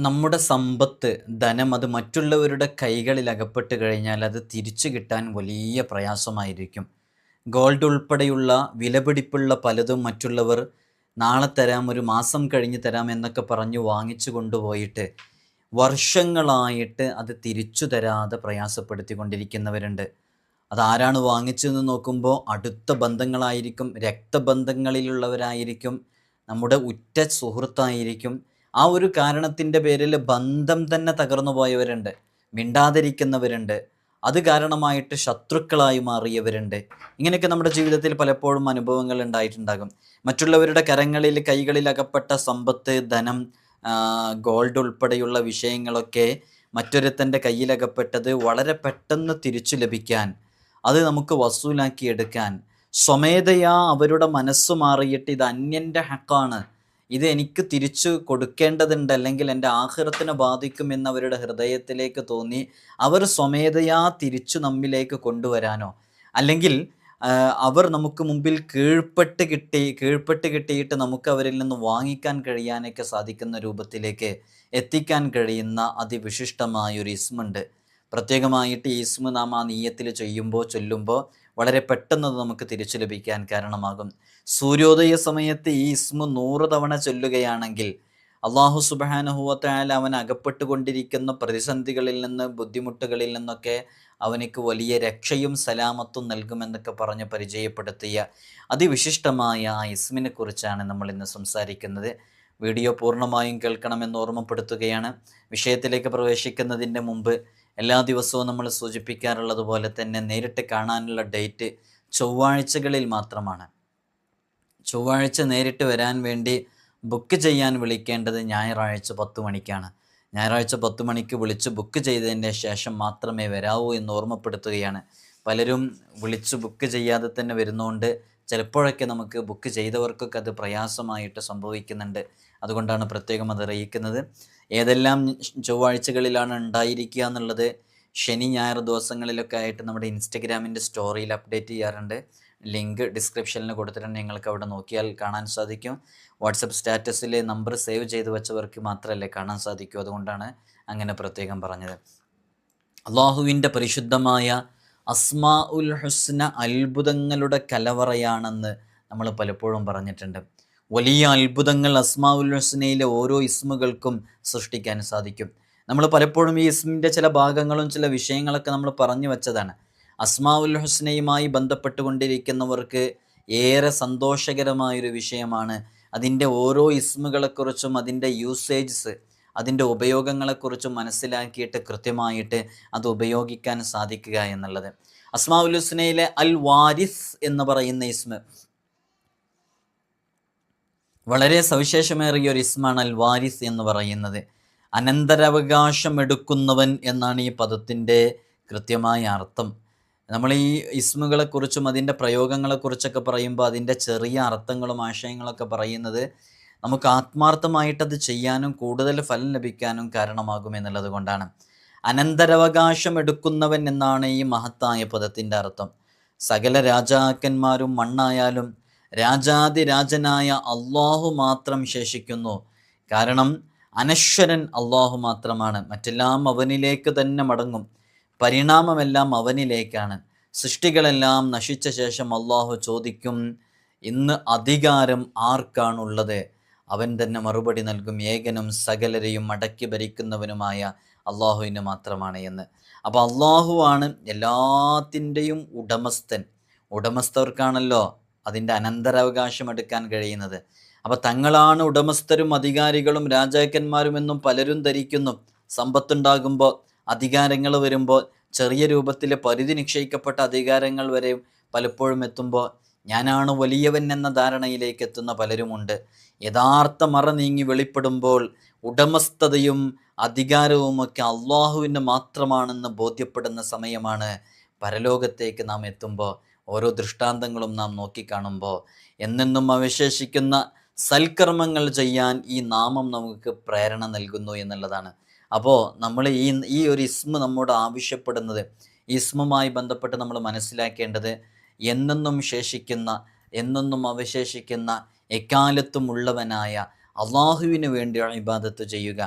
നമ്മുടെ സമ്പത്ത്, ധനം അത് മറ്റുള്ളവരുടെ കൈകളിൽ അകപ്പെട്ട് കഴിഞ്ഞാൽ അത് തിരിച്ചു കിട്ടാൻ വലിയ പ്രയാസമായിരിക്കും. ഗോൾഡ് ഉൾപ്പെടെയുള്ള വിലപിടിപ്പുള്ള പലതും മറ്റുള്ളവർ നാളെ തരാം, ഒരു മാസം കഴിഞ്ഞ് തരാം എന്നൊക്കെ പറഞ്ഞു വാങ്ങിച്ചു കൊണ്ടുപോയിട്ട് വർഷങ്ങളായിട്ട് അത് തിരിച്ചു തരാതെ പ്രയാസപ്പെടുത്തിക്കൊണ്ടിരിക്കുന്നവരുണ്ട്. അതാരാണ് വാങ്ങിച്ചതെന്ന് നോക്കുമ്പോൾ അടുത്ത ബന്ധങ്ങളായിരിക്കും, രക്തബന്ധങ്ങളിലുള്ളവരായിരിക്കും, നമ്മുടെ ഉറ്റ സുഹൃത്തായിരിക്കും. ആ ഒരു കാരണത്തിൻ്റെ പേരിൽ ബന്ധം തന്നെ തകർന്നു പോയവരുണ്ട്, മിണ്ടാതിരിക്കുന്നവരുണ്ട്, അത് കാരണമായിട്ട് ശത്രുക്കളായി മാറിയവരുണ്ട്. ഇങ്ങനെയൊക്കെ നമ്മുടെ ജീവിതത്തിൽ പലപ്പോഴും അനുഭവങ്ങൾ ഉണ്ടായിട്ടുണ്ടാകും. മറ്റുള്ളവരുടെ കരങ്ങളിൽ, കൈകളിൽ അകപ്പെട്ട സമ്പത്ത്, ധനം, ഗോൾഡ് ഉൾപ്പെടെയുള്ള വിഷയങ്ങളൊക്കെ മറ്റൊരുത്തൻ്റെ കയ്യിലകപ്പെട്ടത് വളരെ പെട്ടെന്ന് തിരിച്ചു ലഭിക്കാൻ, അത് നമുക്ക് വസൂലാക്കിയെടുക്കാൻ സ്വമേധയാ അവരുടെ മനസ്സ് മാറിയിട്ട് ഇത് അന്യൻ്റെ ഹക്കാണ്, ഇത് എനിക്ക് തിരിച്ചു കൊടുക്കേണ്ടതുണ്ട്, അല്ലെങ്കിൽ എൻ്റെ ആഖിറത്തിനെ ബാധിക്കും എന്നവരുടെ ഹൃദയത്തിലേക്ക് തോന്നി അവർ സ്വമേധയാ തിരിച്ചു നമ്മിലേക്ക് കൊണ്ടുവരാനോ, അല്ലെങ്കിൽ അവർ നമുക്ക് മുമ്പിൽ കീഴ്പ്പെട്ട് കിട്ടിയിട്ട് നമുക്ക് അവരിൽ നിന്ന് വാങ്ങിക്കാൻ കഴിയാനൊക്കെ സാധിക്കുന്ന രൂപത്തിലേക്ക് എത്തിക്കാൻ കഴിയുന്ന അതിവിശിഷ്ടമായൊരു ഇസ്മുണ്ട്. പ്രത്യേകമായിട്ട് ഈ ഇസ്മ നാം ആ നീയത്തിൽ ചൊല്ലുമ്പോൾ വളരെ പെട്ടെന്ന് നമുക്ക് തിരിച്ചു ലഭിക്കാൻ കാരണമാകും. സൂര്യോദയ സമയത്ത് ഈ ഇസ്മ 100 തവണ ചൊല്ലുകയാണെങ്കിൽ അള്ളാഹു സുബ്ഹാനഹു വ തആല അവൻ അകപ്പെട്ടുകൊണ്ടിരിക്കുന്ന പ്രതിസന്ധികളിൽ നിന്ന്, ബുദ്ധിമുട്ടുകളിൽ നിന്നൊക്കെ അവനക്ക് വലിയ രക്ഷയും സലാമത്തും നൽകുമെന്നൊക്കെ പറഞ്ഞ് പരിചയപ്പെടുത്തിയ അതിവിശിഷ്ടമായ ആ ഇസ്മിനെ കുറിച്ചാണ് നമ്മൾ ഇന്ന് സംസാരിക്കുന്നത്. വീഡിയോ പൂർണ്ണമായും കേൾക്കണമെന്ന് ഓർമ്മപ്പെടുത്തുകയാണ്. വിഷയത്തിലേക്ക് പ്രവേശിക്കുന്നതിൻ്റെ മുമ്പ് എല്ലാ ദിവസവും നമ്മൾ സൂചിപ്പിക്കാറുള്ളത് പോലെ തന്നെ നേരിട്ട് കാണാനുള്ള ഡേറ്റ് ചൊവ്വാഴ്ചകളിൽ മാത്രമാണ്. ചൊവ്വാഴ്ച നേരിട്ട് വരാൻ വേണ്ടി ബുക്ക് ചെയ്യാൻ വിളിക്കേണ്ടത് ഞായറാഴ്ച 10 മണിക്കാണ്. ഞായറാഴ്ച 10 മണിക്ക് വിളിച്ച് ബുക്ക് ചെയ്തതിൻ്റെ ശേഷം മാത്രമേ വരാവൂ എന്ന് ഓർമ്മപ്പെടുത്തുകയാണ്. പലരും വിളിച്ച് ബുക്ക് ചെയ്യാതെ തന്നെ വരുന്നതുകൊണ്ട് ചിലപ്പോഴൊക്കെ നമുക്ക് ബുക്ക് ചെയ്തവർക്കൊക്കെ അത് പ്രയാസമായിട്ട് സംഭവിക്കുന്നുണ്ട്. അതുകൊണ്ടാണ് പ്രത്യേകം അത് അറിയിക്കുന്നത്. ഏതെല്ലാം ചൊവ്വാഴ്ചകളിലാണ് ഉണ്ടായിരിക്കുക എന്നുള്ളത് ശനി ഞായർ ദിവസങ്ങളിലൊക്കെ ആയിട്ട് നമ്മുടെ ഇൻസ്റ്റഗ്രാമിൻ്റെ സ്റ്റോറിയിൽ അപ്ഡേറ്റ് ചെയ്യാറുണ്ട്. ലിങ്ക് ഡിസ്ക്രിപ്ഷനിൽ കൊടുത്തിട്ടുണ്ട്, നിങ്ങൾക്ക് അവിടെ നോക്കിയാൽ കാണാൻ സാധിക്കും. വാട്സപ്പ് സ്റ്റാറ്റസിൽ നമ്പർ സേവ് ചെയ്ത് വെച്ചവർക്ക് മാത്രമല്ലേ കാണാൻ സാധിക്കൂ, അതുകൊണ്ടാണ് അങ്ങനെ പ്രത്യേകം പറഞ്ഞത്. അള്ളാഹുവിൻ്റെ പരിശുദ്ധമായ അസ്മാ ഉൽ ഹുസ്ന അത്ഭുതങ്ങളുടെ കലവറയാണെന്ന് നമ്മൾ പലപ്പോഴും പറഞ്ഞിട്ടുണ്ട്. വലിയ അത്ഭുതങ്ങൾ അസ്മാ ഉൽ ഹുസ്നയിലെ ഓരോ ഇസ്മുകൾക്കും സൃഷ്ടിക്കാൻ സാധിക്കും. നമ്മൾ പലപ്പോഴും ഈ ഇസ്മിൻ്റെ ചില ഭാഗങ്ങളും ചില വിഷയങ്ങളൊക്കെ നമ്മൾ പറഞ്ഞു വെച്ചതാണ്. അസ്മാ ഉൽ ഹുസ്നയുമായി ബന്ധപ്പെട്ടുകൊണ്ടിരിക്കുന്നവർക്ക് ഏറെ സന്തോഷകരമായൊരു വിഷയമാണ് അതിൻ്റെ ഓരോ ഇസ്മുകളെക്കുറിച്ചും അതിൻ്റെ യൂസേജസ്, അതിൻ്റെ ഉപയോഗങ്ങളെക്കുറിച്ചും മനസ്സിലാക്കിയിട്ട് കൃത്യമായിട്ട് അത് ഉപയോഗിക്കാൻ സാധിക്കുക എന്നുള്ളത്. അസ്മാ ഉൽ ഹുസ്നയിലെ അൽ വാരിസ് എന്ന് പറയുന്ന ഇസ്മ വളരെ സവിശേഷമേറിയ ഒരു ഇസ്മാണ് അൽ വാരിസ് എന്ന് പറയുന്നത്. അനന്തരാവകാശം എടുക്കുന്നവൻ എന്നാണ് ഈ പദത്തിൻ്റെ കൃത്യമായ അർത്ഥം. നമ്മൾ ഈ ഇസ്മുകളെക്കുറിച്ചും അതിൻ്റെ പ്രയോഗങ്ങളെക്കുറിച്ചൊക്കെ പറയുമ്പോൾ അതിൻ്റെ ചെറിയ അർത്ഥങ്ങളും ആശയങ്ങളൊക്കെ പറയുന്നത് നമുക്ക് ആത്മാർത്ഥമായിട്ടത് ചെയ്യാനും കൂടുതൽ ഫലം ലഭിക്കാനും കാരണമാകും എന്നുള്ളത് കൊണ്ടാണ്. അനന്തരാവകാശം എടുക്കുന്നവൻ എന്നാണ് ഈ മഹത്തായ പദത്തിൻ്റെ അർത്ഥം. സകല രാജാക്കന്മാരും മണ്ണായാലും രാജാതിരാജനായ അള്ളാഹു മാത്രം ശേഷിക്കുന്നു. കാരണം അനശ്വരൻ അള്ളാഹു മാത്രമാണ്, മറ്റെല്ലാം അവനിലേക്ക് തന്നെ മടങ്ങും. പരിണാമമെല്ലാം അവനിലേക്കാണ്. സൃഷ്ടികളെല്ലാം നശിച്ച ശേഷം അള്ളാഹു ചോദിക്കും, ഇന്ന് അധികാരം ആർക്കാണുള്ളത്? അവൻ തന്നെ മറുപടി നൽകും, ഏകനും സകലരെയും അടക്കി ഭരിക്കുന്നവനുമായ അള്ളാഹുവിന് മാത്രമാണ് എന്ന്. അപ്പോൾ അള്ളാഹുവാണ് എല്ലാത്തിൻ്റെയും ഉടമസ്ഥൻ. ഉടമസ്ഥർക്കാണല്ലോ അതിൻ്റെ അനന്തരാവകാശം എടുക്കാൻ കഴിയുന്നത്. അപ്പോൾ തങ്ങളാണ് ഉടമസ്ഥരും അധികാരികളും രാജാക്കന്മാരും എന്നും പലരും ധരിക്കുന്നു. സമ്പത്തുണ്ടാകുമ്പോൾ, അധികാരങ്ങൾ വരുമ്പോൾ, ചെറിയ രൂപത്തിൽ പരിധി നിശ്ചയിക്കപ്പെട്ട അധികാരങ്ങൾ വരെ പലപ്പോഴും എത്തുമ്പോൾ ഞാനാണ് വലിയവൻ എന്ന ധാരണയിലേക്ക് എത്തുന്ന പലരുമുണ്ട്. യഥാർത്ഥ മറ നീങ്ങി വെളിപ്പെടുമ്പോൾ ഉടമസ്ഥതയും അധികാരവുമൊക്കെ അള്ളാഹുവിന് മാത്രമാണെന്ന് ബോധ്യപ്പെടുന്ന സമയമാണ് പരലോകത്തേക്ക് നാം എത്തുമ്പോൾ. ഓരോ ദൃഷ്ടാന്തങ്ങളും നാം നോക്കിക്കാണുമ്പോൾ എന്നെന്നും അവശേഷിക്കുന്ന സൽക്കർമ്മങ്ങൾ ചെയ്യാൻ ഈ നാമം നമുക്ക് പ്രേരണ നൽകുന്നു എന്നുള്ളതാണ്. അപ്പോൾ നമ്മൾ ഈ ഒരു ഇസ്മ നമ്മോട് ആവശ്യപ്പെടുന്നത്, ഈ ഇസ്മുമായി ബന്ധപ്പെട്ട് നമ്മൾ മനസ്സിലാക്കേണ്ടത് എന്നെന്നും ശേഷിക്കുന്ന, എന്നെന്നും അവശേഷിക്കുന്ന, എക്കാലത്തും ഉള്ളവനായ അള്ളാഹുവിന് വേണ്ടി ഇബാദത്ത് ചെയ്യുക,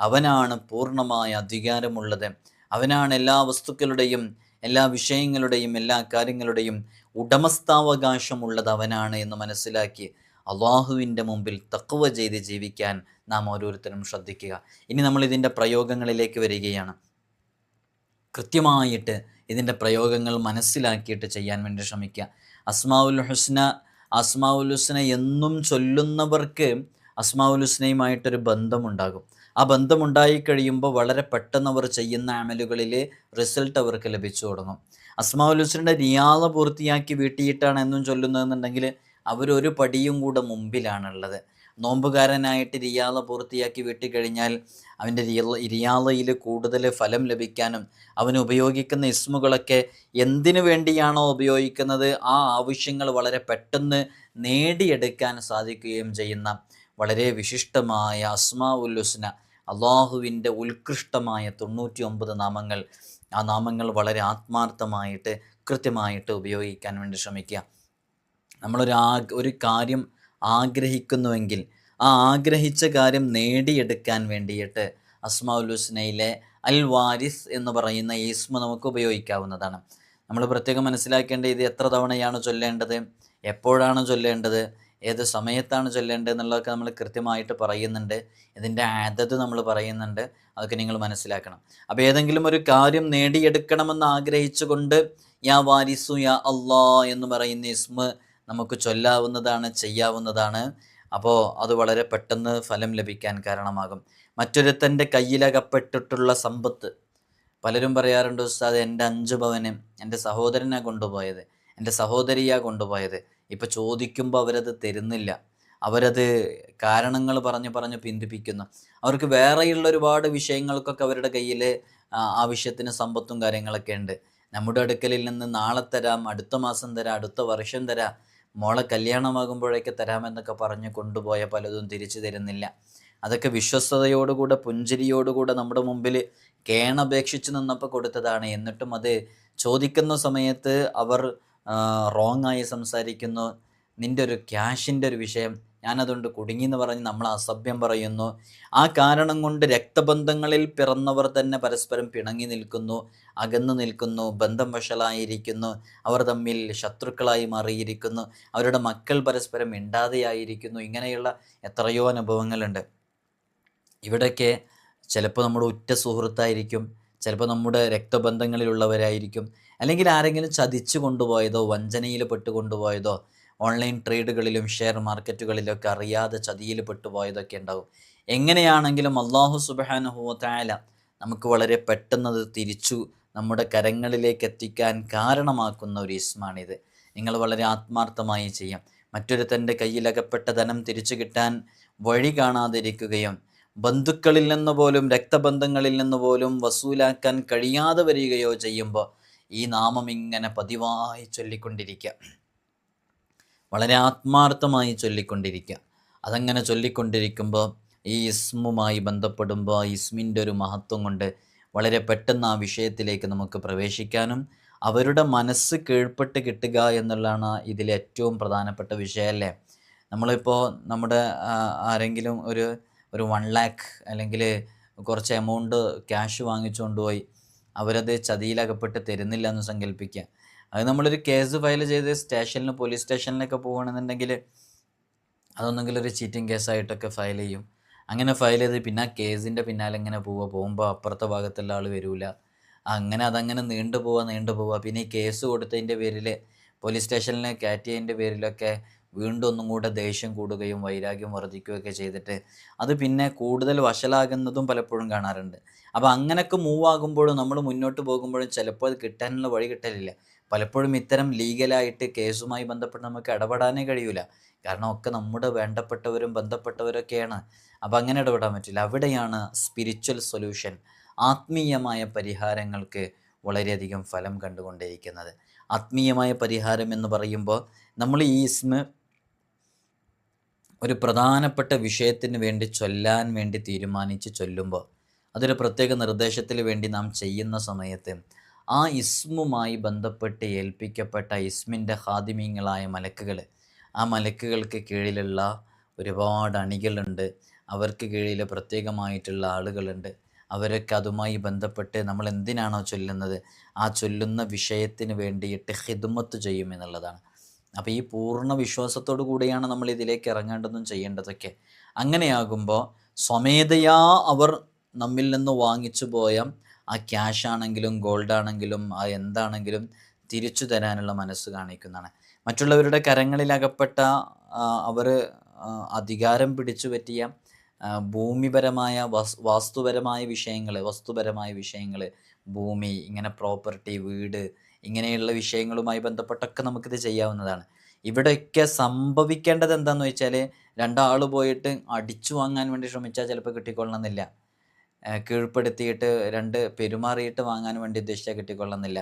അവനാണ് പൂർണ്ണമായ അധികാരമുള്ളത്, അവനാണ് എല്ലാ വസ്തുക്കളുടെയും എല്ലാ വിഷയങ്ങളുടെയും എല്ലാ കാര്യങ്ങളുടെയും ഉടമസ്ഥാവകാശമുള്ളത് അവനാണ് എന്ന് മനസ്സിലാക്കി അള്ളാഹുവിൻ്റെ മുമ്പിൽ തഖ്വ ചെയ്ത് ജീവിക്കാൻ നാം ഓരോരുത്തരും ശ്രദ്ധിക്കുക. ഇനി നമ്മൾ ഇതിൻ്റെ പ്രയോഗങ്ങളിലേക്ക് വരികയാണ്. കൃത്യമായിട്ട് ഇതിൻ്റെ പ്രയോഗങ്ങൾ മനസ്സിലാക്കിയിട്ട് ചെയ്യാൻ വേണ്ടി ശ്രമിക്കുക. അസ്മാഉൽ ഹുസ്ന എന്നും ചൊല്ലുന്നവർക്ക് അസ്മാഉൽ ഹുസ്നയുമായിട്ടൊരു ബന്ധമുണ്ടാകും. ആ ബന്ധമുണ്ടായി കഴിയുമ്പോൾ വളരെ പെട്ടെന്ന് അവർ ചെയ്യുന്ന അമലുകളിൽ റിസൾട്ട് അവർക്ക് ലഭിച്ചു തുടങ്ങും. അസ്മാഉൽ ഹുസ്നയുടെ റിയാദ പൂർത്തിയാക്കി വീട്ടിയിട്ടാണ് എന്നും ചൊല്ലുന്നതെന്നുണ്ടെങ്കിൽ അവരൊരു പടിയും കൂടെ മുമ്പിലാണുള്ളത്. നോമ്പുകാരനായിട്ട് റിയാദ പൂർത്തിയാക്കി വീട്ടിക്കഴിഞ്ഞാൽ അവൻ്റെ റിയാദയിൽ കൂടുതൽ ഫലം ലഭിക്കാനും അവന് ഉപയോഗിക്കുന്ന ഇസ്മുകളൊക്കെ എന്തിനു വേണ്ടിയാണോ ഉപയോഗിക്കുന്നത് ആ ആവശ്യങ്ങൾ വളരെ പെട്ടെന്ന് നേടിയെടുക്കാൻ സാധിക്കുകയും ചെയ്യുന്ന വളരെ വിശിഷ്ടമായ അസ്മാഉൽ ഹുസ്ന, അള്ളാഹുവിൻ്റെ ഉത്കൃഷ്ടമായ 99 നാമങ്ങൾ. ആ നാമങ്ങൾ വളരെ ആത്മാർത്ഥമായിട്ട് കൃത്യമായിട്ട് ഉപയോഗിക്കാൻ വേണ്ടി ശ്രമിക്കുക. ഒരു കാര്യം ആഗ്രഹിക്കുന്നുവെങ്കിൽ ആ ആഗ്രഹിച്ച കാര്യം നേടിയെടുക്കാൻ വേണ്ടിയിട്ട് അസ്മാഉൽ ഹുസ്നയിലെ അൽ വാരിസ് എന്ന് പറയുന്ന ഇസ്മ നമുക്ക് ഉപയോഗിക്കാവുന്നതാണ്. നമ്മൾ പ്രത്യേകം മനസ്സിലാക്കേണ്ട ഇത് എത്ര തവണയാണ് ചൊല്ലേണ്ടത്, എപ്പോഴാണ് ചൊല്ലേണ്ടത്, ഏത് സമയത്താണ് ചൊല്ലേണ്ടത് എന്നുള്ളതൊക്കെ നമ്മൾ കൃത്യമായിട്ട് പറയുന്നുണ്ട്. ഇതിൻ്റെ അതത് നമ്മൾ പറയുന്നുണ്ട്. അതൊക്കെ നിങ്ങൾ മനസ്സിലാക്കണം. അപ്പോൾ ഏതെങ്കിലും ഒരു കാര്യം നേടിയെടുക്കണമെന്ന് ആഗ്രഹിച്ചുകൊണ്ട് യാ വാരിസു യാ അള്ളാ എന്ന് പറയുന്ന ഇസ്മ നമുക്ക് ചൊല്ലാവുന്നതാണ്, ചെയ്യാവുന്നതാണ്. അപ്പോൾ അത് വളരെ പെട്ടെന്ന് ഫലം ലഭിക്കാൻ കാരണമാകും. മറ്റൊരുത്തൻ്റെ കയ്യിലകപ്പെട്ടിട്ടുള്ള സമ്പത്ത്, പലരും പറയാറുണ്ട് ഉസ്താദ് എൻ്റെ 5 പവന് എൻ്റെ സഹോദരനാണ് കൊണ്ടുപോയത്, എൻ്റെ സഹോദരിയാണ് കൊണ്ടുപോയത്. ഇപ്പോൾ ചോദിക്കുമ്പോൾ അവരത് തരുന്നില്ല, അവരത് കാരണങ്ങൾ പറഞ്ഞ് പിന്തിപ്പിക്കുന്നു. അവർക്ക് വേറെയുള്ള ഒരുപാട് വിഷയങ്ങൾക്കൊക്കെ അവരുടെ കയ്യിൽ ആവശ്യത്തിന് സമ്പത്തും കാര്യങ്ങളൊക്കെ ഉണ്ട്. നമ്മുടെ അടുക്കലിൽ നിന്ന് നാളെ തരാം, അടുത്ത മാസം തരാം, അടുത്ത വർഷം തരാം, മോളെ കല്യാണമാകുമ്പോഴേക്ക് തരാമെന്നൊക്കെ പറഞ്ഞ് കൊണ്ടുപോയ പലതും തിരിച്ചു തരുന്നില്ല. അതൊക്കെ വിശ്വസ്തയോടുകൂടെ പുഞ്ചിരിയോടുകൂടെ നമ്മുടെ മുമ്പിൽ കേണപേക്ഷിച്ച് നിന്നപ്പോൾ കൊടുത്തതാണ്. എന്നിട്ടും അത് ചോദിക്കുന്ന സമയത്ത് അവർ റോങ്ങായി സംസാരിക്കുന്നു. നിൻ്റെ ഒരു ക്യാഷിൻ്റെ ഒരു വിഷയം, ഞാനതുകൊണ്ട് കുടുങ്ങിയെന്ന് പറഞ്ഞ് നമ്മൾ അസഭ്യം പറയുന്നു. ആ കാരണം കൊണ്ട് രക്തബന്ധങ്ങളിൽ പിറന്നവർ തന്നെ പരസ്പരം പിണങ്ങി നിൽക്കുന്നു, അകന്നു നിൽക്കുന്നു, ബന്ധം വഷളായിരിക്കുന്നു, അവർ തമ്മിൽ ശത്രുക്കളായി മാറിയിരിക്കുന്നു, അവരുടെ മക്കൾ പരസ്പരം മിണ്ടാതെയായിരിക്കുന്നു. ഇങ്ങനെയുള്ള എത്രയോ അനുഭവങ്ങളുണ്ട്. ഇവിടെയൊക്കെ ചിലപ്പോൾ നമ്മുടെ ഉറ്റ സുഹൃത്തായിരിക്കും, ചിലപ്പോൾ നമ്മുടെ രക്തബന്ധങ്ങളിലുള്ളവരായിരിക്കും, അല്ലെങ്കിൽ ആരെങ്കിലും ചതിച്ചു കൊണ്ടുപോയതോ വഞ്ചനയിൽ പെട്ടുകൊണ്ടുപോയതോ ഓൺലൈൻ ട്രേഡുകളിലും ഷെയർ മാർക്കറ്റുകളിലൊക്കെ അറിയാതെ ചതിയിൽ പെട്ടുപോയതൊക്കെ ഉണ്ടാവും. എങ്ങനെയാണെങ്കിലും അള്ളാഹു സുബ്ഹാനഹു വ തആല നമുക്ക് വളരെ പെട്ടെന്നത് തിരിച്ചു നമ്മുടെ കരങ്ങളിലേക്ക് എത്തിക്കാൻ കാരണമാക്കുന്ന ഒരു ഇസ്മാണിത്. നിങ്ങൾ വളരെ ആത്മാർത്ഥമായി ചെയ്യാം. മറ്റൊരുത്തൻ്റെ കയ്യിലകപ്പെട്ട ധനം തിരിച്ചു കിട്ടാൻ വഴി കാണാതിരിക്കുകയും ബന്ധുക്കളിൽ നിന്ന് പോലും രക്തബന്ധങ്ങളിൽ നിന്ന് പോലും വസൂലാക്കാൻ കഴിയാതെ വരികയോ ചെയ്യുമ്പോൾ ഈ നാമം ഇങ്ങനെ പതിവായി ചൊല്ലിക്കൊണ്ടിരിക്കുക, വളരെ ആത്മാർത്ഥമായി ചൊല്ലിക്കൊണ്ടിരിക്കുക. അതങ്ങനെ ചൊല്ലിക്കൊണ്ടിരിക്കുമ്പോൾ ഈ ഇസ്മുമായി ബന്ധപ്പെടുമ്പോൾ ആ ഇസ്മിൻ്റെ ഒരു മഹത്വം കൊണ്ട് വളരെ പെട്ടെന്ന് ആ വിഷയത്തിലേക്ക് നമുക്ക് പ്രവേശിക്കാനും അവരുടെ മനസ്സ് കീഴ്പ്പെട്ട് കിട്ടുക എന്നുള്ളതാണ് ഇതിലെ ഏറ്റവും പ്രധാനപ്പെട്ട വിഷയമല്ലേ. നമ്മളിപ്പോൾ നമ്മുടെ ആരെങ്കിലും ഒരു 1 lakh അല്ലെങ്കിൽ കുറച്ച് എമൗണ്ട് ക്യാഷ് വാങ്ങിച്ചുകൊണ്ട് പോയി അവരത് ചതിയിലകപ്പെട്ട് തരുന്നില്ല എന്ന് സങ്കല്പിക്കുക. അത് നമ്മളൊരു കേസ് ഫയൽ ചെയ്ത് സ്റ്റേഷനിൽ പോലീസ് സ്റ്റേഷനിലൊക്കെ പോകുകയാണെന്നുണ്ടെങ്കിൽ അതൊന്നെങ്കിൽ ഒരു ചീറ്റിംഗ് കേസായിട്ടൊക്കെ ഫയൽ ചെയ്യും. അങ്ങനെ ഫയൽ ചെയ്ത് പിന്നെ ആ കേസിൻ്റെ പിന്നാലെ ഇങ്ങനെ പോകുമ്പോൾ അപ്പുറത്തെ ഭാഗത്തുള്ള ആൾ വരില്ല. അതങ്ങനെ നീണ്ടു പോവുക. പിന്നെ ഈ കേസ് കൊടുത്തതിൻ്റെ പേരിൽ പോലീസ് സ്റ്റേഷനിൽ കയറ്റിയതിൻ്റെ പേരിലൊക്കെ വീണ്ടും ഒന്നും കൂടെ ദേഷ്യം കൂടുകയും വൈരാഗ്യം വർദ്ധിക്കുകയൊക്കെ ചെയ്തിട്ട് അത് പിന്നെ കൂടുതൽ വഷളാകുന്നതും പലപ്പോഴും കാണാറുണ്ട്. അപ്പോൾ അങ്ങനെയൊക്കെ മൂവ് ആകുമ്പോഴും നമ്മൾ മുന്നോട്ട് പോകുമ്പോഴും ചിലപ്പോൾ അത് കിട്ടാനുള്ള വഴി കിട്ടലില്ല. പലപ്പോഴും ഇത്തരം ലീഗലായിട്ട് കേസുമായി ബന്ധപ്പെട്ട് നമുക്ക് ഇടപെടാനേ കഴിയില്ല. കാരണം ഒക്കെ നമ്മുടെ വേണ്ടപ്പെട്ടവരും ബന്ധപ്പെട്ടവരൊക്കെയാണ്. അപ്പോൾ അങ്ങനെ ഇടപെടാൻ പറ്റില്ല. അവിടെയാണ് സ്പിരിച്വൽ സൊല്യൂഷൻ, ആത്മീയമായ പരിഹാരങ്ങൾക്ക് വളരെയധികം ഫലം കണ്ടുകൊണ്ടിരിക്കുന്നത്. ആത്മീയമായ പരിഹാരം എന്ന് പറയുമ്പോൾ നമ്മൾ ഈ ഇസ്മ ഒരു പ്രധാനപ്പെട്ട വിഷയത്തിന് വേണ്ടി ചൊല്ലാൻ വേണ്ടി തീരുമാനിച്ച് ചൊല്ലുമ്പോൾ അതൊരു പ്രത്യേക നിർദ്ദേശത്തിൽ വേണ്ടി നാം ചെയ്യുന്ന സമയത്ത് ആ ഇസ്മുമായി ബന്ധപ്പെട്ട് ഏൽപ്പിക്കപ്പെട്ട ഇസ്മിൻ്റെ ഹാദിമീങ്ങളായ മലക്കുകൾ, ആ മലക്കുകൾക്ക് കീഴിലുള്ള ഒരുപാട് അണികളുണ്ട്. അവർക്ക് കീഴിൽ പ്രത്യേകമായിട്ടുള്ള ആളുകളുണ്ട്. അവരൊക്കെ അതുമായി ബന്ധപ്പെട്ട് നമ്മൾ എന്തിനാണോ ചൊല്ലുന്നത് ആ ചൊല്ലുന്ന വിഷയത്തിന് വേണ്ടിയിട്ട് ഖിദ്മത്ത് ചെയ്യും എന്നുള്ളതാണ്. അപ്പോൾ ഈ പൂർണ്ണ വിശ്വാസത്തോടു കൂടിയാണ് നമ്മൾ ഇതിലേക്ക് ഇറങ്ങേണ്ടതും ചെയ്യേണ്ടതൊക്കെ. അങ്ങനെയാകുമ്പോൾ സ്വമേധയാ അവർ നമ്മിൽ നിന്ന് വാങ്ങിച്ചു പോയ ആ ക്യാഷ് ആണെങ്കിലും ഗോൾഡ് ആണെങ്കിലും ആ എന്താണെങ്കിലും തിരിച്ചു തരാനുള്ള മനസ്സ് കാണിക്കുന്നതാണ്. മറ്റുള്ളവരുടെ കരങ്ങളിലകപ്പെട്ട അവർ അധികാരം പിടിച്ചു പറ്റിയ ഭൂമിപരമായ വസ്തുപരമായ വിഷയങ്ങൾ, ഭൂമി, ഇങ്ങനെ പ്രോപ്പർട്ടി, വീട്, ഇങ്ങനെയുള്ള വിഷയങ്ങളുമായി ബന്ധപ്പെട്ടൊക്കെ നമുക്കിത് ചെയ്യാവുന്നതാണ്. ഇവിടെയൊക്കെ സംഭവിക്കേണ്ടത് എന്താണെന്ന് വെച്ചാൽ, രണ്ടാൾ പോയിട്ട് അടിച്ചു വാങ്ങാൻ വേണ്ടി ശ്രമിച്ചാൽ ചിലപ്പോൾ കിട്ടിക്കൊള്ളണമെന്നില്ല. കീഴ്പ്പെടുത്തിയിട്ട് പെരുമാറിയിട്ട് വാങ്ങാൻ വേണ്ടി ഉദ്ദേശിച്ചാൽ കിട്ടിക്കൊള്ളണമെന്നില്ല.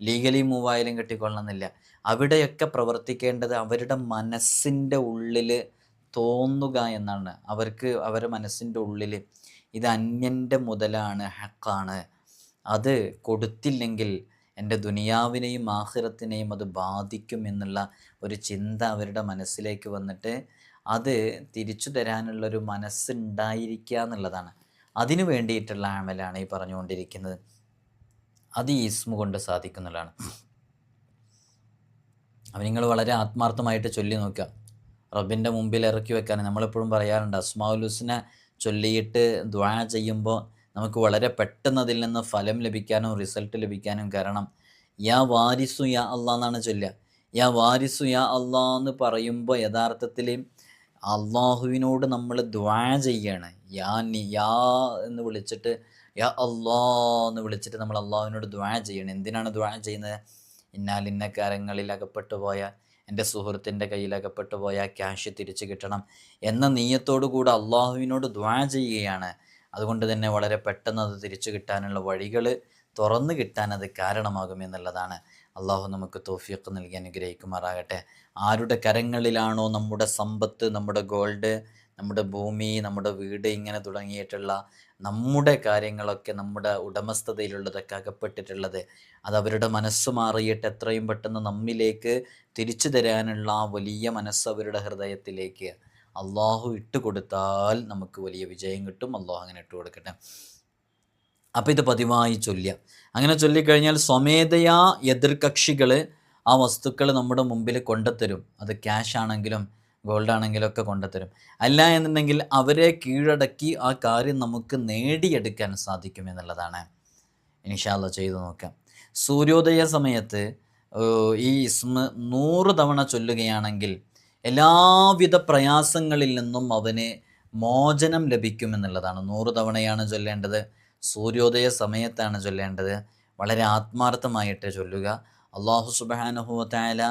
ലീഗലി മൂവ് ആയാലും കിട്ടിക്കൊള്ളണമെന്നില്ല. അവിടെയൊക്കെ പ്രവർത്തിക്കേണ്ടത് അവരുടെ മനസ്സിൻ്റെ ഉള്ളിൽ തോന്നുക എന്നാണ്. അവരുടെ മനസ്സിൻ്റെ ഉള്ളിൽ ഇത് അന്യൻ്റെ മുതലാണ്, ഹക്കാണ്, അത് കൊടുത്തില്ലെങ്കിൽ എൻ്റെ ദുനിയാവിനെയും ആഖിറത്തിനെയും അത് ബാധിക്കും എന്നുള്ള ഒരു ചിന്ത അവരുടെ മനസ്സിലേക്ക് വന്നിട്ട് അത് തിരിച്ചു തരാനുള്ളൊരു മനസ്സുണ്ടായിരിക്കുക എന്നുള്ളതാണ്. അതിനു വേണ്ടിയിട്ടുള്ള അമലാണ് ഈ പറഞ്ഞുകൊണ്ടിരിക്കുന്നത്. അത് ഈ ഇസ്മു കൊണ്ട് സാധിക്കുന്നതാണ്. അപ്പം നിങ്ങൾ വളരെ ആത്മാർത്ഥമായിട്ട് ചൊല്ലി നോക്കുക. റബ്ബിൻ്റെ മുമ്പിൽ ഇറക്കി വെക്കാൻ നമ്മളെപ്പോഴും പറയാറുണ്ട്, അസ്മാഉൽ ഹുസ്ന ചൊല്ലിയിട്ട് ദുആ ചെയ്യുമ്പോൾ നമുക്ക് വളരെ പെട്ടെന്ന് അതിൽ നിന്ന് ഫലം ലഭിക്കാനും റിസൾട്ട് ലഭിക്കാനും കാരണം യാ വാരിസു യാ അള്ളാ എന്നാണ് ചൊല്ലുക. യാ വാരിസു യാ അള്ളാ എന്ന് പറയുമ്പോൾ യഥാർത്ഥത്തിൽ അള്ളാഹുവിനോട് നമ്മൾ ദുആ ചെയ്യാണ്. യാ എന്ന് വിളിച്ചിട്ട്, യാ അള്ളാ എന്ന് വിളിച്ചിട്ട് നമ്മൾ അള്ളാഹുവിനോട് ദുആ ചെയ്യണം. എന്തിനാണ് ദുആ ചെയ്യുന്നത്? ഇന്ന കാര്യങ്ങളിൽ അകപ്പെട്ടു പോയ എൻ്റെ സുഹൃത്തിൻ്റെ കയ്യിൽ അകപ്പെട്ടു പോയ ക്യാഷ് തിരിച്ചു കിട്ടണം എന്ന നീയത്തോടു കൂടെ അള്ളാഹുവിനോട് ദുആ ചെയ്യുകയാണ്. അതുകൊണ്ട് തന്നെ വളരെ പെട്ടെന്ന് അത് തിരിച്ചു കിട്ടാനുള്ള വഴികൾ തുറന്നു കിട്ടാൻ അത് കാരണമാകുമെന്നുള്ളതാണ്. അള്ളാഹു നമുക്ക് തൗഫീഖ് നൽകി അനുഗ്രഹിക്കുമാറാകട്ടെ. ആരുടെ കരങ്ങളിലാണോ നമ്മുടെ സമ്പത്ത്, നമ്മുടെ ഗോൾഡ്, നമ്മുടെ ഭൂമി, നമ്മുടെ വീട്, ഇങ്ങനെ തുടങ്ങിയിട്ടുള്ള നമ്മുടെ കാര്യങ്ങളൊക്കെ, നമ്മുടെ ഉടമസ്ഥതയിലുള്ളതൊക്കെ അകപ്പെട്ടിട്ടുള്ളത്, അത് അവരുടെ മനസ്സ് മാറിയിട്ട് എത്രയും പെട്ടെന്ന് നമ്മിലേക്ക് തിരിച്ചു തരാനുള്ള ആ വലിയ മനസ്സ് അവരുടെ ഹൃദയത്തിലേക്ക് അള്ളാഹു ഇട്ട് കൊടുത്താൽ നമുക്ക് വലിയ വിജയം കിട്ടും. അള്ളാഹു അങ്ങനെ ഇട്ട് കൊടുക്കട്ടെ. അപ്പോൾ ഇത് പതിവായി ചൊല്ലുക. അങ്ങനെ ചൊല്ലിക്കഴിഞ്ഞാൽ സ്വമേധയാ എതിർകക്ഷികൾ ആ വസ്തുക്കൾ നമ്മുടെ മുമ്പിൽ കൊണ്ടുത്തരും. അത് ക്യാഷ് ആണെങ്കിലും ഗോൾഡ് ആണെങ്കിലും ഒക്കെ കൊണ്ടുത്തരും. അല്ല എന്നുണ്ടെങ്കിൽ അവരെ കീഴടക്കി ആ കാര്യം നമുക്ക് നേടിയെടുക്കാൻ സാധിക്കും എന്നുള്ളതാണ്. ഇൻഷാ അല്ലാഹ് ചെയ്തു നോക്കാം. സൂര്യോദയ സമയത്ത് ഈ ഇസ്മ 100 തവണ ചൊല്ലുകയാണെങ്കിൽ എല്ലാവിധ പ്രയാസങ്ങളിൽ നിന്നും അവന് മോചനം ലഭിക്കുമെന്നുള്ളതാണ്. 100 തവണയാണ് ചൊല്ലേണ്ടത്. സൂര്യോദയ സമയത്താണ് ചൊല്ലേണ്ടത്. വളരെ ആത്മാർത്ഥമായിട്ട് ചൊല്ലുക. അള്ളാഹു സുബ്ഹാനഹു വ തആല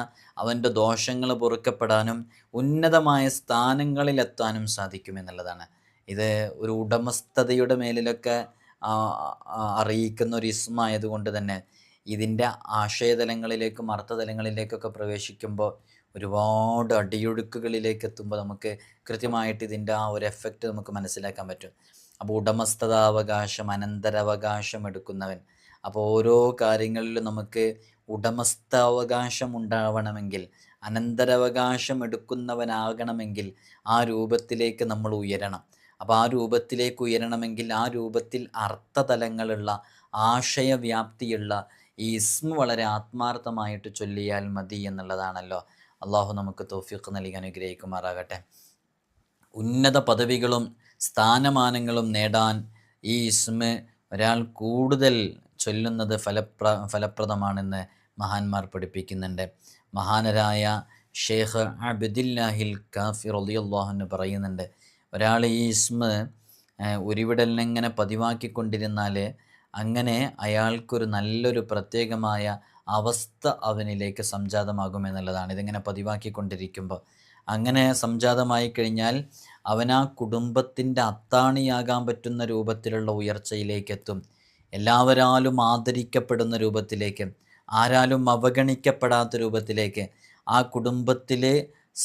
അവൻ്റെ ദോഷങ്ങൾ പൊറുക്കപ്പെടാനും ഉന്നതമായ സ്ഥാനങ്ങളിലെത്താനും സാധിക്കുമെന്നുള്ളതാണ്. ഇത് ഒരു ഉടമസ്ഥതയുടെ മേലിലൊക്കെ അറിയിക്കുന്ന ഒരു ഇസ്മായതുകൊണ്ട് തന്നെ ഇതിൻ്റെ ആശയതലങ്ങളിലേക്കും അർത്ഥതലങ്ങളിലേക്കൊക്കെ പ്രവേശിക്കുമ്പോൾ ഒരുപാട് അടിയൊഴുക്കുകളിലേക്ക് എത്തുമ്പോൾ നമുക്ക് കൃത്യമായിട്ട് ഇതിൻ്റെ ആ ഒരു എഫക്റ്റ് നമുക്ക് മനസ്സിലാക്കാൻ പറ്റും. അപ്പോൾ ഉടമസ്ഥതാവകാശം, അനന്തരാവകാശം എടുക്കുന്നവൻ, അപ്പോൾ ഓരോ കാര്യങ്ങളിലും നമുക്ക് ഉടമസ്ഥാവകാശം ഉണ്ടാവണമെങ്കിൽ, അനന്തരാവകാശം എടുക്കുന്നവനാകണമെങ്കിൽ ആ രൂപത്തിലേക്ക് നമ്മൾ ഉയരണം. അപ്പോൾ ആ രൂപത്തിലേക്ക് ഉയരണമെങ്കിൽ ആ രൂപത്തിൽ അർത്ഥതലങ്ങളുള്ള, ആശയവ്യാപ്തിയുള്ള ഈ ഇസ്മ വളരെ ആത്മാർത്ഥമായിട്ട് ചൊല്ലിയാൽ മതി എന്നുള്ളതാണല്ലോ. അള്ളാഹു നമുക്ക് തൗഫീഖ് നൽകി അനുഗ്രഹിക്കുമാറാകട്ടെ. ഉന്നത പദവികളും സ്ഥാനമാനങ്ങളും നേടാൻ ഈ ഇസ്മ ഒരാൾ കൂടുതൽ ചൊല്ലുന്നത് ഫലപ്രദമാണെന്ന് മഹാന്മാർ പഠിപ്പിക്കുന്നുണ്ട്. മഹാനരായ ഷെയ്ഖ് അബ്ദുല്ലാഹിൽ കാഫി റളിയല്ലാഹു അൻഹു പറയുന്നുണ്ട്, ഒരാൾ ഈ ഇസ്മ ഉരുവിടലിനെങ്ങനെ പതിവാക്കിക്കൊണ്ടിരുന്നാൽ അങ്ങനെ അയാൾക്കൊരു നല്ലൊരു പ്രത്യേകമായ അവസ്ഥ അവനിലേക്ക് സംജാതമാകുമെന്നുള്ളതാണ്. ഇതിങ്ങനെ പതിവാക്കിക്കൊണ്ടിരിക്കുമ്പോൾ അങ്ങനെ സംജാതമായി കഴിഞ്ഞാൽ അവൻ ആ കുടുംബത്തിൻ്റെ അത്താണിയാകാൻ പറ്റുന്ന രൂപത്തിലുള്ള ഉയർച്ചയിലേക്കെത്തും. എല്ലാവരാലും ആദരിക്കപ്പെടുന്ന രൂപത്തിലേക്ക്, ആരാലും അവഗണിക്കപ്പെടാത്ത രൂപത്തിലേക്ക് ആ കുടുംബത്തിലെ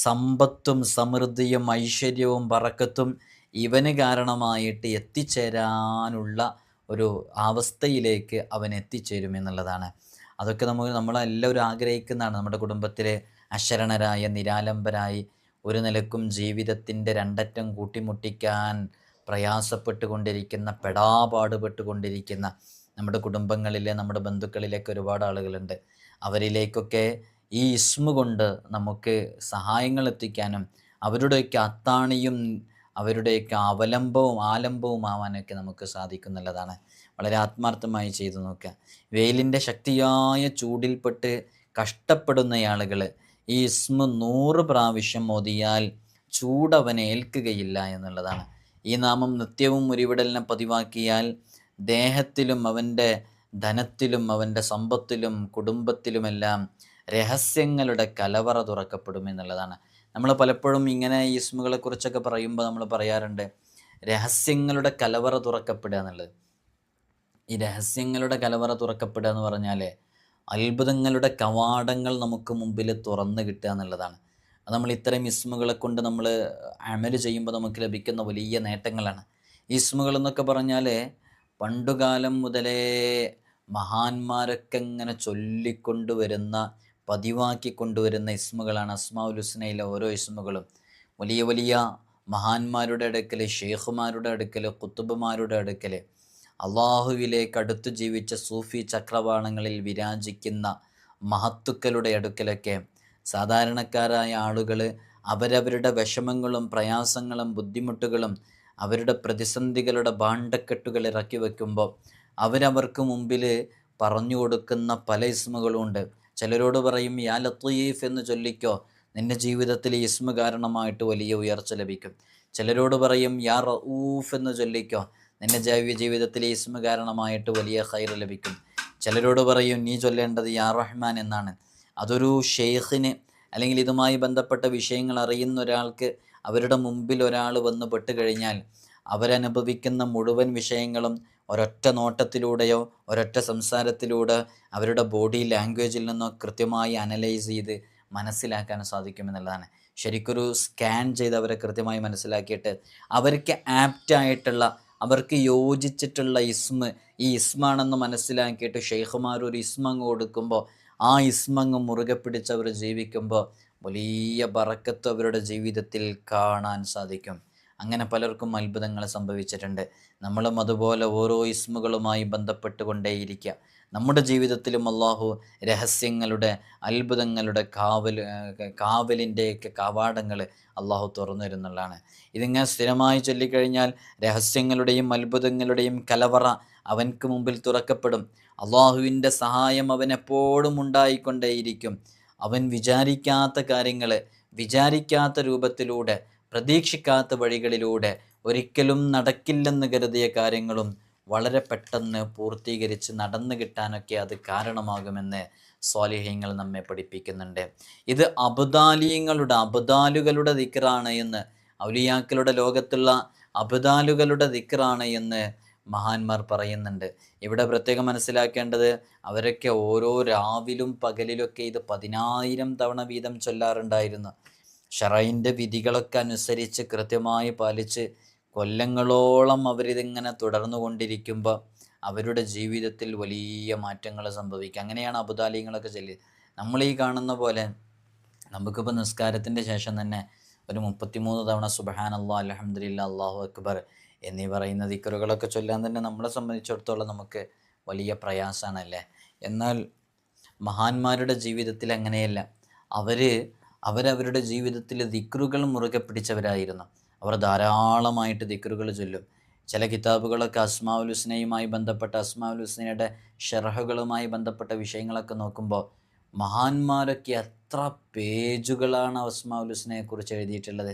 സമ്പത്തും സമൃദ്ധിയും ഐശ്വര്യവും ബറക്കത്തും ഇവന് കാരണമായിട്ട് എത്തിച്ചേരാനുള്ള ഒരു അവസ്ഥയിലേക്ക് അവൻ എത്തിച്ചേരുമെന്നുള്ളതാണ്. അതൊക്കെ നമ്മളെല്ലാവരും ആഗ്രഹിക്കുന്നതാണ്. നമ്മുടെ കുടുംബത്തിലെ അശരണരായ, നിരാലംബരായി ഒരു നിലക്കും ജീവിതത്തിൻ്റെ രണ്ടറ്റം കൂട്ടിമുട്ടിക്കാൻ പ്രയാസപ്പെട്ടുകൊണ്ടിരിക്കുന്ന, പെടാപാടുപെട്ടുകൊണ്ടിരിക്കുന്ന നമ്മുടെ കുടുംബങ്ങളിലെ, നമ്മുടെ ബന്ധുക്കളിലേക്ക് ഒരുപാട് ആളുകളുണ്ട്. അവരിലേക്കൊക്കെ ഈ ഇസ്മ കൊണ്ട് നമുക്ക് സഹായങ്ങൾ എത്തിക്കാനും അവരുടെയൊക്കെ അത്താണിയും അവരുടെയൊക്കെ അവലംബവും ആലംബവും ആവാനൊക്കെ നമുക്ക് സാധിക്കുന്നുള്ളതാണ്. വളരെ ആത്മാർത്ഥമായി ചെയ്തു നോക്കുക. വെയിലിൻ്റെ ശക്തിയായ ചൂടിൽപ്പെട്ട് കഷ്ടപ്പെടുന്ന ആളുകൾ ഈ ഇസ്മ 100 പ്രാവശ്യം ഓതിയാൽ ചൂടവനെ ഏൽക്കുകയില്ല എന്നുള്ളതാണ്. ഈ നാമം നിത്യവും ഉരുവിടലിനെ പതിവാക്കിയാൽ ദേഹത്തിലും അവൻ്റെ ധനത്തിലും അവൻ്റെ സമ്പത്തിലും കുടുംബത്തിലുമെല്ലാം രഹസ്യങ്ങളുടെ കലവറ തുറക്കപ്പെടും എന്നുള്ളതാണ്. നമ്മൾ പലപ്പോഴും ഇങ്ങനെ ഈ ഇസ്മുകളെക്കുറിച്ചൊക്കെ പറയുമ്പോൾ നമ്മൾ പറയാറുണ്ട് രഹസ്യങ്ങളുടെ കലവറ തുറക്കപ്പെടുക എന്നുള്ളത്. ഈ രഹസ്യങ്ങളുടെ കലവറ തുറക്കപ്പെടുക എന്ന് പറഞ്ഞാൽ അത്ഭുതങ്ങളുടെ കവാടങ്ങൾ നമുക്ക് മുമ്പിൽ തുറന്ന് കിട്ടുക എന്നുള്ളതാണ്. അത് നമ്മൾ ഇത്തരം ഇസ്മുകളെ കൊണ്ട് നമ്മൾ അമൽ ചെയ്യുമ്പോൾ നമുക്ക് ലഭിക്കുന്ന വലിയ നേട്ടങ്ങളാണ്. ഈ ഇസ്മുകൾ എന്നൊക്കെ പറഞ്ഞാൽ പണ്ടുകാലം മുതലേ മഹാന്മാരൊക്കെ ഇങ്ങനെ ചൊല്ലിക്കൊണ്ടുവരുന്ന, പതിവാക്കിക്കൊണ്ടുവരുന്ന ഇസ്മുകളാണ്. അസ്മാഉൽ ഹുസ്നയിലെ ഓരോ ഇസ്മുകളും വലിയ വലിയ മഹാന്മാരുടെ അടുക്കൽ, ഷെയ്ഖുമാരുടെ അടുക്കൽ, കുത്തുബുമാരുടെ അടുക്കൽ, അള്ളാഹുവിലേക്ക് അടുത്തു ജീവിച്ച സൂഫി ചക്രവാളങ്ങളിൽ വിരാജിക്കുന്ന മഹത്തുക്കളുടെ അടുക്കലൊക്കെ സാധാരണക്കാരായ ആളുകൾ അവരവരുടെ വിഷമങ്ങളും പ്രയാസങ്ങളും ബുദ്ധിമുട്ടുകളും അവരുടെ പ്രതിസന്ധികളുടെ ഭാണ്ഡക്കെട്ടുകൾ ഇറക്കി വയ്ക്കുമ്പോൾ അവരവർക്ക് മുമ്പിൽ പറഞ്ഞു കൊടുക്കുന്ന പല ഇസ്മുകളുണ്ട്. ചിലരോട് പറയും യാ ലത്തീഫ് എന്ന് ചൊല്ലിക്കോ, നിൻ്റെ ജീവിതത്തിൽ ഈ ഇസ്മ കാരണമായിട്ട് വലിയ ഉയർച്ച ലഭിക്കും. ചിലരോട് പറയും യാ റഊഫ് എന്ന് ചൊല്ലിക്കോ, നിൻ്റെ ജീവിതത്തിൽ ഈ ഇസ്മ കാരണമായിട്ട് വലിയ ഖൈർ ലഭിക്കും. ചിലരോട് പറയും നീ ചൊല്ലേണ്ടത് യാ റഹ്മാൻ എന്നാണ്. അതൊരു ഷെയ്ഖിന് അല്ലെങ്കിൽ ഇതുമായി ബന്ധപ്പെട്ട വിഷയങ്ങൾ അറിയുന്ന ഒരാൾക്ക് അവരുടെ മുമ്പിൽ ഒരാൾ വന്ന് പെട്ട് കഴിഞ്ഞാൽ അവരനുഭവിക്കുന്ന മുഴുവൻ വിഷയങ്ങളും ഒരൊറ്റ നോട്ടത്തിലൂടെയോ ഒരൊറ്റ സംസാരത്തിലൂടെ അവരുടെ ബോഡി ലാംഗ്വേജിൽ നിന്നോ കൃത്യമായി അനലൈസ് ചെയ്ത് മനസ്സിലാക്കാൻ സാധിക്കുമെന്നുള്ളതാണ്. ശരിക്കൊരു സ്കാൻ ചെയ്ത് അവരെ കൃത്യമായി മനസ്സിലാക്കിയിട്ട് അവർക്ക് ആപ്റ്റായിട്ടുള്ള, അവർക്ക് യോജിച്ചിട്ടുള്ള ഇസ്മ ഈ ഇസ്മാണെന്ന് മനസ്സിലാക്കിയിട്ട് ഷെയ്ഖുമാർ ഒരു ഇസ്മങ്ങ് കൊടുക്കുമ്പോൾ ആ ഇസ്മങ്ങ് മുറുകെ പിടിച്ച് അവർ ജീവിക്കുമ്പോൾ വലിയ ബറക്കത്ത് അവരുടെ ജീവിതത്തിൽ കാണാൻ സാധിക്കും. അങ്ങനെ പലർക്കും അത്ഭുതങ്ങൾ സംഭവിച്ചിട്ടുണ്ട്. നമ്മളും അതുപോലെ ഓരോ ഇസ്മുകളുമായി ബന്ധപ്പെട്ടുകൊണ്ടേയിരിക്കുക. നമ്മുടെ ജീവിതത്തിലും അള്ളാഹു രഹസ്യങ്ങളുടെ, അത്ഭുതങ്ങളുടെ കാവലിൻ്റെയൊക്കെ കവാടങ്ങൾ അള്ളാഹു തുറന്നു തരുന്നുള്ളതാണ്. ഇതിങ്ങനെ സ്ഥിരമായി ചൊല്ലിക്കഴിഞ്ഞാൽ രഹസ്യങ്ങളുടെയും അത്ഭുതങ്ങളുടെയും കലവറ അവൻക്ക് മുമ്പിൽ തുറക്കപ്പെടും. അള്ളാഹുവിൻ്റെ സഹായം അവനെപ്പോഴും ഉണ്ടായിക്കൊണ്ടേയിരിക്കും. അവൻ വിചാരിക്കാത്ത കാര്യങ്ങൾ വിചാരിക്കാത്ത രൂപത്തിലൂടെ, പ്രതീക്ഷിക്കാത്ത വഴികളിലൂടെ, ഒരിക്കലും നടക്കില്ലെന്ന് കരുതിയ കാര്യങ്ങളും വളരെ പെട്ടെന്ന് പൂർത്തീകരിച്ച് നടന്നു കിട്ടാനൊക്കെ അത് കാരണമാകുമെന്ന് സ്വാലിഹ്യങ്ങൾ നമ്മെ പഠിപ്പിക്കുന്നുണ്ട്. ഇത് അബ്ദാലുകളുടെ ദിക്റാണ് എന്ന്, ഔലിയാക്കളുടെ ലോകത്തുള്ള അബ്ദാലുകളുടെ ദിക്റാണ് എന്ന് മഹാന്മാർ പറയുന്നുണ്ട്. ഇവിടെ പ്രത്യേകം മനസ്സിലാക്കേണ്ടത് അവരൊക്കെ ഓരോ രാവിലും പകലിലൊക്കെ ഇത് 10,000 തവണ വീതം ചൊല്ലാറുണ്ടായിരുന്നു. ഷറൈൻ്റെ വിധികളൊക്കെ അനുസരിച്ച് കൃത്യമായി പാലിച്ച് കൊല്ലങ്ങളോളം അവരിതിങ്ങനെ തുടർന്നു കൊണ്ടിരിക്കുമ്പോൾ അവരുടെ ജീവിതത്തിൽ വലിയ മാറ്റങ്ങൾ സംഭവിക്കുക. അങ്ങനെയാണ് അബ്ദാലിങ്ങളൊക്കെ ചൊല്ലി. നമ്മളീ കാണുന്ന പോലെ നമുക്കിപ്പോൾ നിസ്കാരത്തിൻ്റെ ശേഷം തന്നെ ഒരു 33 തവണ സുബ്ഹാനല്ലാഹ്, അൽഹംദുലില്ലാഹ്, അല്ലാഹു അക്ബർ എന്നീ പറയുന്ന ദിക്റുകളൊക്കെ ചൊല്ലാൻ തന്നെ നമ്മളെ സംബന്ധിച്ചിടത്തോളം നമുക്ക് വലിയ പ്രയാസമാണല്ലേ. എന്നാൽ മഹാന്മാരുടെ ജീവിതത്തിൽ അങ്ങനെയല്ല. അവരവരുടെ ജീവിതത്തിൽ ദിക്റുകൾ മുറുകെ പിടിച്ചവരായിരുന്നു. അവർ ധാരാളമായിട്ട് ദിക്റുകൾ ചൊല്ലും. ചില കിതാബുകളൊക്കെ അസ്മാഉൽ ഹുസ്നയുമായി ബന്ധപ്പെട്ട, അസ്മാഉൽ ഹുസ്നയുടെ ഷർഹുകളുമായി ബന്ധപ്പെട്ട വിഷയങ്ങളൊക്കെ നോക്കുമ്പോൾ മഹാന്മാരൊക്കെ എത്ര പേജുകളാണ് അസ്മാഉൽ ഹുസ്നയെക്കുറിച്ച് എഴുതിയിട്ടുള്ളത്.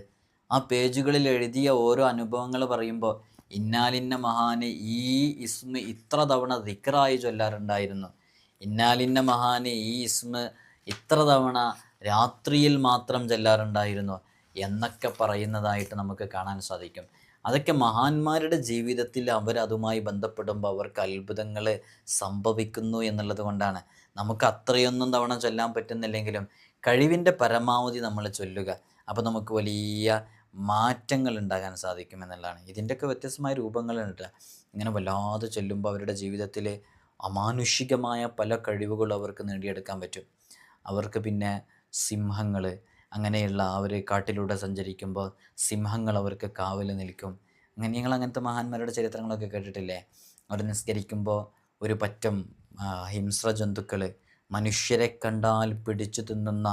ആ പേജുകളിൽ എഴുതിയ ഓരോ അനുഭവങ്ങൾ പറയുമ്പോൾ ഇന്നാലിന്ന മഹാന് ഈ ഇസ്മ ഇത്ര തവണ ദിക്റായി ചൊല്ലാറുണ്ടായിരുന്നു, ഇന്നാലിന്ന മഹാന് ഈ ഇസ്മ ഇത്ര തവണ രാത്രിയിൽ മാത്രം ചൊല്ലാറുണ്ടായിരുന്നു എന്നൊക്കെ പറയുന്നതായിട്ട് നമുക്ക് കാണാൻ സാധിക്കും. അതൊക്കെ മഹാന്മാരുടെ ജീവിതത്തിൽ അവരതുമായി ബന്ധപ്പെടുമ്പോൾ അവർക്ക് അത്ഭുതങ്ങൾ സംഭവിക്കുന്നു എന്നുള്ളത് കൊണ്ടാണ്. നമുക്ക് അത്രയൊന്നും തവണ ചൊല്ലാൻ പറ്റുന്നില്ലെങ്കിലും കഴിവിൻ്റെ പരമാവധി നമ്മൾ ചൊല്ലുക. അപ്പോൾ നമുക്ക് വലിയ മാറ്റങ്ങൾ ഉണ്ടാകാൻ സാധിക്കുമെന്നുള്ളതാണ്. ഇതിൻ്റെയൊക്കെ വ്യത്യസ്തമായ രൂപങ്ങളുണ്ട്. ഇങ്ങനെ വല്ലാതെ ചൊല്ലുമ്പോൾ അവരുടെ ജീവിതത്തിൽ അമാനുഷികമായ പല കഴിവുകളും അവർക്ക് നേടിയെടുക്കാൻ പറ്റും. അവർക്ക് പിന്നെ സിംഹങ്ങൾ, അങ്ങനെയുള്ള അവർ കാട്ടിലൂടെ സഞ്ചരിക്കുമ്പോൾ സിംഹങ്ങൾ അവർക്ക് കാവൽ നിൽക്കും. അങ്ങനെ നിങ്ങൾ അങ്ങനത്തെ മഹാന്മാരുടെ ചരിത്രങ്ങളൊക്കെ കേട്ടിട്ടില്ലേ? അവർ നിസ്കരിക്കുമ്പോൾ ഒരു പറ്റം ഹിംസ്ര ജന്തുക്കൾ, മനുഷ്യരെ കണ്ടാൽ പിടിച്ചു തിന്നുന്ന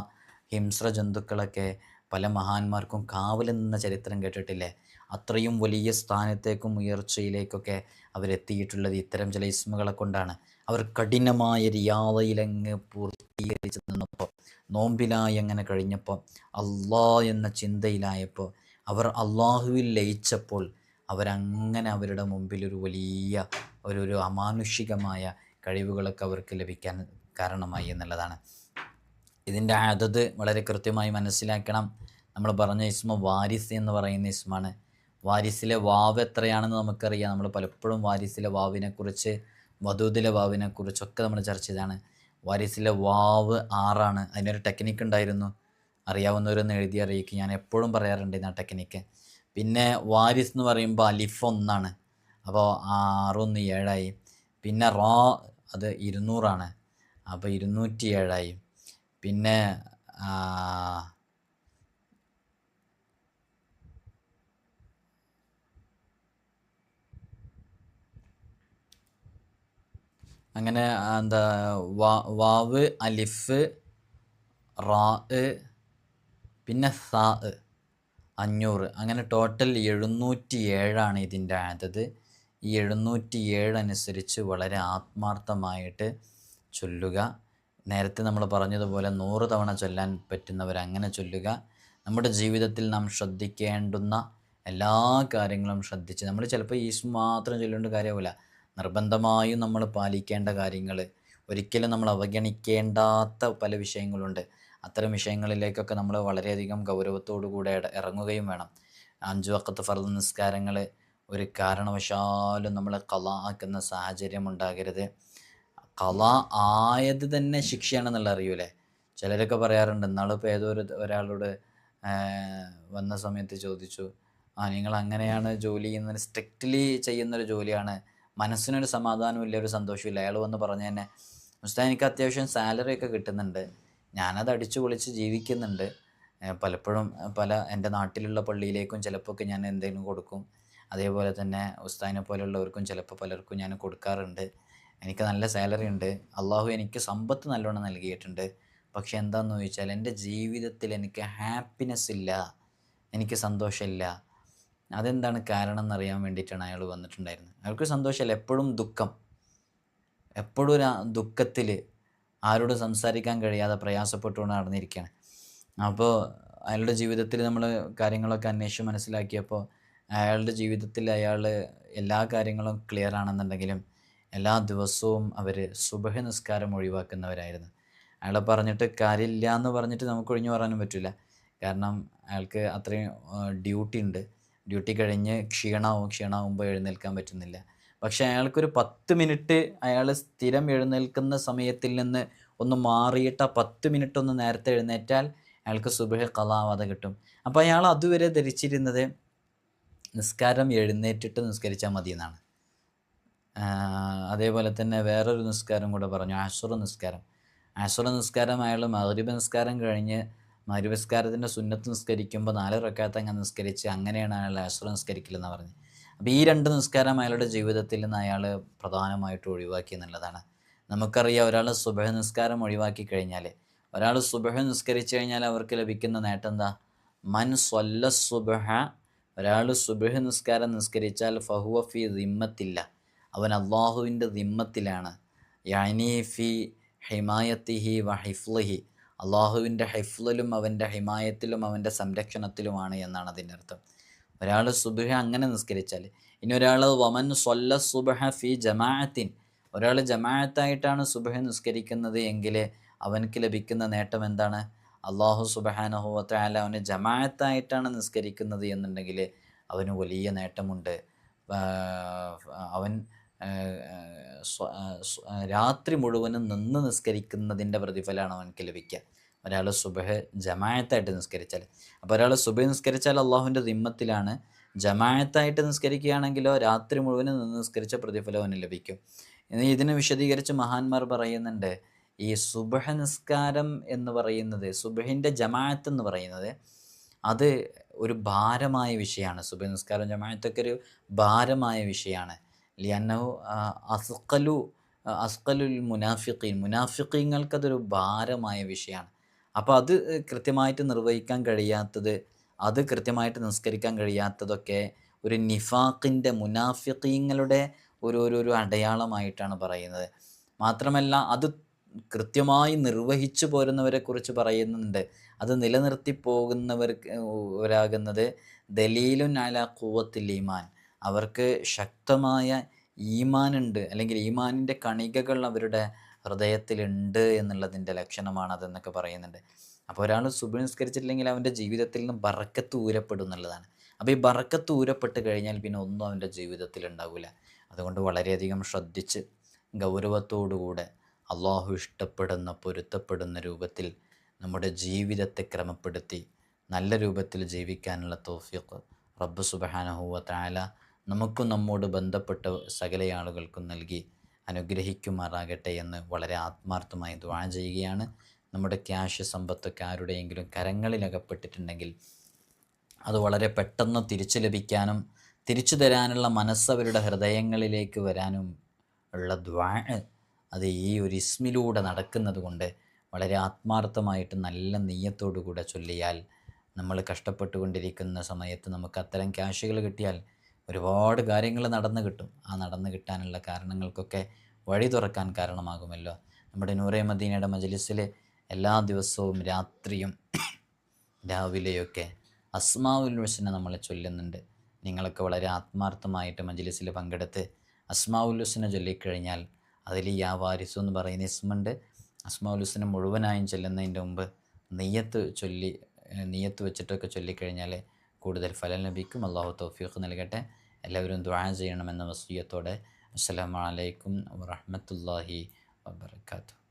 ഹിംസ്ര ജന്തുക്കളൊക്കെ പല മഹാന്മാർക്കും കാവൽ നിന്ന ചരിത്രം കേട്ടിട്ടില്ലേ? അത്രയും വലിയ സ്ഥാനത്തേക്കും ഉയർച്ചയിലേക്കൊക്കെ അവരെത്തിയിട്ടുള്ളത് ഇത്തരം ചില ഇസ്മുകളെ കൊണ്ടാണ്. അവർ കഠിനമായ റിയാദയിലങ്ങ് പൂർത്തീകരിച്ച് നിന്നപ്പോൾ, നോമ്പിലായി അങ്ങനെ കഴിഞ്ഞപ്പോൾ, അള്ളാ എന്ന ചിന്തയിലായപ്പോൾ, അവർ അള്ളാഹുവിൽ ലയിച്ചപ്പോൾ, അവരങ്ങനെ അവരുടെ മുമ്പിൽ ഒരു വലിയ ഒരു അമാനുഷികമായ കഴിവുകളൊക്കെ അവർക്ക് ലഭിക്കാൻ കാരണമായി എന്നുള്ളതാണ്. ഇതിൻ്റെ അതത് വളരെ കൃത്യമായി മനസ്സിലാക്കണം. നമ്മൾ പറഞ്ഞ ഇസ്മ വാരിസ് എന്ന് പറയുന്ന ഇസ്മാണ്. വാരിസിലെ വാവ് എത്രയാണെന്ന് നമുക്കറിയാം. നമ്മൾ പലപ്പോഴും വാരിസിലെ വാവിനെക്കുറിച്ച്, വധൂദിലെ വാവിനെക്കുറിച്ചൊക്കെ നമ്മൾ ചർച്ച ചെയ്താണ്. വാരിസിലെ വാവ് 6ആണ്. അതിനൊരു ടെക്നിക്ക് ഉണ്ടായിരുന്നു, അറിയാവുന്നവരൊന്ന് എഴുതി അറിയിക്കും. ഞാൻ എപ്പോഴും പറയാറുണ്ട് ആ ടെക്നിക്ക്. പിന്നെ വാരിസ് എന്ന് പറയുമ്പോൾ അലിഫ് 1ആണ്, അപ്പോൾ 6 1 7ആയി. പിന്നെ റാ അത് 200ആണ്, അപ്പോൾ 207ആയി. പിന്നെ അങ്ങനെ എന്താ വാവ്, അലിഫ്, റാ, പിന്നെ സാ 500, അങ്ങനെ ടോട്ടൽ 707ആണ് ഇതിൻ്റെ അതത്. ഈ 707 അനുസരിച്ച് വളരെ ആത്മാർത്ഥമായിട്ട് ചൊല്ലുക. നേരത്തെ നമ്മൾ പറഞ്ഞതുപോലെ 100 തവണ ചൊല്ലാൻ പറ്റുന്നവരങ്ങനെ ചൊല്ലുക. നമ്മുടെ ജീവിതത്തിൽ നാം ശ്രദ്ധിക്കേണ്ടുന്ന എല്ലാ കാര്യങ്ങളും ശ്രദ്ധിച്ച്, നമ്മൾ ചിലപ്പോൾ ഈസ് മാത്രം ചൊല്ലേണ്ട കാര്യമില്ല, നിർബന്ധമായും നമ്മൾ പാലിക്കേണ്ട കാര്യങ്ങൾ, ഒരിക്കലും നമ്മൾ അവഗണിക്കേണ്ടാത്ത പല വിഷയങ്ങളുണ്ട്. അത്തരം വിഷയങ്ങളിലേക്കൊക്കെ നമ്മൾ വളരെയധികം ഗൗരവത്തോടു കൂടെ ഇറങ്ങുകയും വേണം. 5 വഖത്ത് ഫർദ് നിസ്കാരങ്ങൾ ഒരു കാരണവശാലും നമ്മൾ ഖളാ ആക്കുന്ന സാഹചര്യം ഉണ്ടാകരുത്. ഖളാ ആയത് തന്നെ ശിക്ഷയാണെന്നുള്ള അറിയൂലേ? ചിലരൊക്കെ പറയാറുണ്ട്. ഇന്നാളിപ്പോൾ ഒരാളോട് വന്ന സമയത്ത് ചോദിച്ചു, നിങ്ങൾ അങ്ങനെയാണ് ജോലി ചെയ്യുന്നത്, സ്ട്രിക്റ്റ്ലി ചെയ്യുന്നൊരു ജോലിയാണ്, മനസ്സിനൊരു സമാധാനമില്ല, ഒരു സന്തോഷമില്ല. അയാൾ വന്ന് പറഞ്ഞു തന്നെ, ഉസ്താദ് എനിക്ക് അത്യാവശ്യം സാലറി ഒക്കെ കിട്ടുന്നുണ്ട്, ഞാനത് അടിച്ചു പൊളിച്ച് ജീവിക്കുന്നുണ്ട്, പലപ്പോഴും എൻ്റെ നാട്ടിലുള്ള പള്ളിയിലേക്കും ചിലപ്പോൾ ഞാൻ എന്തെങ്കിലും കൊടുക്കും, അതേപോലെ തന്നെ ഉസ്താദിനെ പോലെയുള്ളവർക്കും ചിലപ്പോൾ പലർക്കും ഞാൻ കൊടുക്കാറുണ്ട്, എനിക്ക് നല്ല സാലറി ഉണ്ട്, അള്ളാഹു എനിക്ക് സമ്പത്ത് നല്ലോണം നൽകിയിട്ടുണ്ട്. പക്ഷെ എന്താണെന്ന് ചോദിച്ചാൽ എൻ്റെ ജീവിതത്തിൽ എനിക്ക് ഹാപ്പിനെസ് ഇല്ല, എനിക്ക് സന്തോഷമില്ല. അതെന്താണ് കാരണം എന്നറിയാൻ വേണ്ടിയിട്ടാണ് അയാൾ വന്നിട്ടുണ്ടായിരുന്നത്. അയാൾക്ക് സന്തോഷമല്ല, എപ്പോഴും ദുഃഖം, എപ്പോഴും ഒരു ദുഃഖത്തിൽ, ആരോട് സംസാരിക്കാൻ കഴിയാതെ പ്രയാസപ്പെട്ടുകൊണ്ട് നടന്നിരിക്കുകയാണ്. അപ്പോൾ അയാളുടെ ജീവിതത്തിൽ നമ്മൾ കാര്യങ്ങളൊക്കെ അന്വേഷിച്ച് മനസ്സിലാക്കിയപ്പോൾ അയാളുടെ ജീവിതത്തിൽ അയാൾ എല്ലാ കാര്യങ്ങളും ക്ലിയർ ആണെന്നുണ്ടെങ്കിലും എല്ലാ ദിവസവും അവർ സുബഹ് നിസ്കാരം ഒഴിവാക്കുന്നവരായിരുന്നു. അയാളെ പറഞ്ഞിട്ട് കാര്യമില്ല എന്ന് പറഞ്ഞിട്ട് നമുക്ക് ഒഴിഞ്ഞു പറയാനും പറ്റില്ല. കാരണം അയാൾക്ക് അത്രയും ഡ്യൂട്ടി ഉണ്ട്. ഡ്യൂട്ടി കഴിഞ്ഞ് ക്ഷീണമാകുമ്പോൾ എഴുന്നേൽക്കാൻ പറ്റുന്നില്ല. പക്ഷേ അയാൾക്കൊരു 10 മിനിറ്റ് അയാൾ സ്ഥിരം എഴുന്നേൽക്കുന്ന സമയത്തിൽ നിന്ന് ഒന്ന് മാറിയിട്ട് ആ 10 മിനിറ്റ് ഒന്ന് നേരത്തെ എഴുന്നേറ്റാൽ അയാൾക്ക് സുബഹ് ഖളാവാതെ കിട്ടും. അപ്പോൾ അയാൾ അതുവരെ ധരിച്ചിരുന്നത് നിസ്കാരം എഴുന്നേറ്റിട്ട് നിസ്കരിച്ചാൽ മതി എന്നാണ്. അതേപോലെ തന്നെ വേറൊരു നിസ്കാരം കൂടെ പറഞ്ഞു, അശ്ർ നിസ്കാരം. അയാൾ മഗ്രിബ് നിസ്കാരം കഴിഞ്ഞ് മഗ്രിബ് നിസ്കാരത്തിൻ്റെ സുന്നത്ത് നിസ്കരിക്കുമ്പോൾ 4 റക്അത്ത് അങ്ങനെ നിസ്കരിച്ച് അങ്ങനെയാണ് അയാൾ അശ്ർ നിസ്കരിക്കില്ലെന്ന് പറഞ്ഞത്. അപ്പോൾ ഈ 2 നിസ്കാരം അയാളുടെ ജീവിതത്തിൽ നിന്ന് അയാൾ പ്രധാനമായിട്ടും ഒഴിവാക്കി എന്നുള്ളതാണ്. നമുക്കറിയാം, ഒരാൾ സുബഹ് നിസ്കാരം ഒഴിവാക്കി കഴിഞ്ഞാൽ, ഒരാൾ സുബഹ് നിസ്കരിച്ചു കഴിഞ്ഞാൽ അവർക്ക് ലഭിക്കുന്ന നേട്ടം എന്താ? മൻ സ്വല്ല സുബഹ, ഒരാൾ സുബഹ് നിസ്കാരം നിസ്കരിച്ചാൽ ഫഹുവ ഫി ദിമ്മത്തില്ല, അവൻ അള്ളാഹുവിൻ്റെ ദിമ്മത്തിലാണ്. യാനി ഫി ഹിമായത്തിഹി വ ഹിഫ്ലിഹി, അള്ളാഹുവിൻ്റെ ഹിഫ്ലിലും അവൻ്റെ ഹിമായത്തിലും അവൻ്റെ സംരക്ഷണത്തിലുമാണ് എന്നാണ് അതിൻ്റെ അർത്ഥം. ഒരാൾ സുബഹ് അങ്ങനെ നിസ്കരിച്ചാൽ. ഇനി ഒരാൾ വമൻ സ്വല്ല സുബഹ ഫി ജമാഅത്തിൻ, ഒരാൾ ജമാഅത്തായിട്ടാണ് സുബഹ് നിസ്കരിക്കുന്നത് എങ്കിൽ അവനക്ക് ലഭിക്കുന്ന നേട്ടം എന്താണ്? അള്ളാഹു സുബ്ഹാനഹു വ തആല അവന് ജമാഅത്തായിട്ടാണ് നിസ്കരിക്കുന്നത് എന്നുണ്ടെങ്കിൽ അവന് വലിയ നേട്ടമുണ്ട്. അവൻ രാത്രി മുഴുവനും നിന്ന് നിസ്കരിക്കുന്നതിൻ്റെ പ്രതിഫലമാണ് അവനക്ക് ലഭിക്കുക, ഒരാൾ സുബഹ് ജമാഅത്തായിട്ട് നിസ്കരിച്ചാൽ. അപ്പോൾ ഒരാൾ സുബഹ് നിസ്കരിച്ചാൽ അള്ളാഹുവിൻ്റെ ദിമ്മത്തിലാണ്, ജമാഅത്തായിട്ട് നിസ്കരിക്കുകയാണെങ്കിലോ രാത്രി മുഴുവനും നിന്ന് നിസ്കരിച്ച പ്രതിഫലം അവന് ലഭിക്കും. ഇതിനെ വിശദീകരിച്ച് മഹാന്മാർ പറയുന്നുണ്ട്, ഈ സുബ്ഹ് നിസ്കാരം എന്ന് പറയുന്നത്, സുബ്ഹിൻ്റെ ജമാഅത്ത് എന്ന് പറയുന്നത് അത് ഒരു ഭാരമായ വിഷയമാണ്. സുബ്ഹ് നിസ്കാരം ജമാഅത്തൊക്കെ ഒരു ഭാരമായ വിഷയമാണ്. ലിഅന്നഹു അസ്ഖലു അസ്ഖലുൽ മുനാഫിഖീങ്ങൾക്കതൊരു ഭാരമായ വിഷയമാണ്. അപ്പോൾ അത് കൃത്യമായിട്ട് നിർവഹിക്കാൻ കഴിയാത്തത്, അത് കൃത്യമായിട്ട് നിസ്കരിക്കാൻ കഴിയാത്തതൊക്കെ ഒരു നിഫാഖിൻ്റെ, മുനാഫിഖീങ്ങളുടെ ഒരു അടയാളമായിട്ടാണ് പറയുന്നത്. മാത്രമല്ല അത് കൃത്യമായി നിർവഹിച്ചു പോരുന്നവരെക്കുറിച്ച് പറയുന്നുണ്ട്. അത് നിലനിർത്തി പോകുന്നവരാകുന്നത് ദലീലുൻ അലാ ഖുവ്വത്തിൽ ഈമാൻ, അവർക്ക് ശക്തമായ ഈമാനുണ്ട്, അല്ലെങ്കിൽ ഈമാനിൻ്റെ കണികകൾ അവരുടെ ഹൃദയത്തിലുണ്ട് എന്നുള്ളതിൻ്റെ ലക്ഷണമാണ് അതെന്നൊക്കെ പറയുന്നുണ്ട്. അപ്പോൾ ഒരാൾ സുബ്ഹ് നിസ്കരിച്ചിട്ടില്ലെങ്കിൽ അവൻ്റെ ജീവിതത്തിൽ നിന്ന് ബറക്കത്ത് ഊരപ്പെടും എന്നുള്ളതാണ്. അപ്പോൾ ഈ ബറക്കത്ത് ഊരപ്പെട്ട് കഴിഞ്ഞാൽ പിന്നെ ഒന്നും അവൻ്റെ ജീവിതത്തിൽ ഉണ്ടാവില്ല. അതുകൊണ്ട് വളരെയധികം ശ്രദ്ധിച്ച് ഗൗരവത്തോടുകൂടെ അള്ളാഹു ഇഷ്ടപ്പെടുന്ന, പൊരുത്തപ്പെടുന്ന രൂപത്തിൽ നമ്മുടെ ജീവിതത്തെ ക്രമപ്പെടുത്തി നല്ല രൂപത്തിൽ ജീവിക്കാനുള്ള തൗഫീഖ് റബ്ബ് സുബ്ഹാനഹു വ തആല നമുക്കും നമ്മോട് ബന്ധപ്പെട്ട സകല ആളുകൾക്കും നൽകി അനുഗ്രഹിക്കുമാറാകട്ടെ എന്ന് വളരെ ആത്മാർത്ഥമായി ദുആ ചെയ്യുകയാണ്. നമ്മുടെ ക്യാഷ് സമ്പത്തൊക്കെ ആരുടെയെങ്കിലും കരങ്ങളിലകപ്പെട്ടിട്ടുണ്ടെങ്കിൽ അത് വളരെ പെട്ടെന്ന് തിരിച്ചു ലഭിക്കാനും തിരിച്ചു തരാനുള്ള മനസ്സ് അവരുടെ ഹൃദയങ്ങളിലേക്ക് വരാനും ഉള്ള ദുആ അത് ഈ ഒരു ഇസ്മിലൂടെ നടക്കുന്നത് കൊണ്ട് വളരെ ആത്മാർത്ഥമായിട്ട് നല്ല നീയത്തോടു കൂടെ ചൊല്ലിയാൽ, നമ്മൾ കഷ്ടപ്പെട്ടുകൊണ്ടിരിക്കുന്ന സമയത്ത് നമുക്ക് അത്തരം ക്യാഷുകൾ കിട്ടിയാൽ ഒരുപാട് കാര്യങ്ങൾ നടന്നു കിട്ടും. ആ നടന്നു കിട്ടാനുള്ള കാരണങ്ങൾക്കൊക്കെ വഴി തുറക്കാൻ കാരണമാകുമല്ലോ. നമ്മുടെ നൂറെ മദീനയുടെ മജ്ലിസിൽ എല്ലാ ദിവസവും രാത്രിയും രാവിലെയൊക്കെ അസ്മാഉൽ ഹുസ്ന നമ്മൾ ചൊല്ലുന്നുണ്ട്. നിങ്ങളൊക്കെ വളരെ ആത്മാർത്ഥമായിട്ട് മജ്ലിസിൽ പങ്കെടുത്ത് അസ്മാഉൽ ഹുസ്ന ചൊല്ലിക്കഴിഞ്ഞാൽ അതിൽ യാ വാരിസു എന്ന് പറയുന്ന ഇസ്മുണ്ട്. അസ്മാഉൽ ഹുസ്ന മുഴുവനായും ചൊല്ലുന്നതിൻ്റെ മുമ്പ് നിയ്യത്ത് വെച്ചിട്ടൊക്കെ ചൊല്ലിക്കഴിഞ്ഞാൽ കൂടുതൽ ഫലം ലഭിക്കും. അള്ളാഹു തൗഫീഖ് നൽകട്ടെ. എല്ലാവരും ദുആ ചെയ്യണമെന്ന വസിയത്തോടെ അസ്സലാമു അലൈക്കും വറഹ്മത്തുള്ളാഹി വബറകാതുഹു.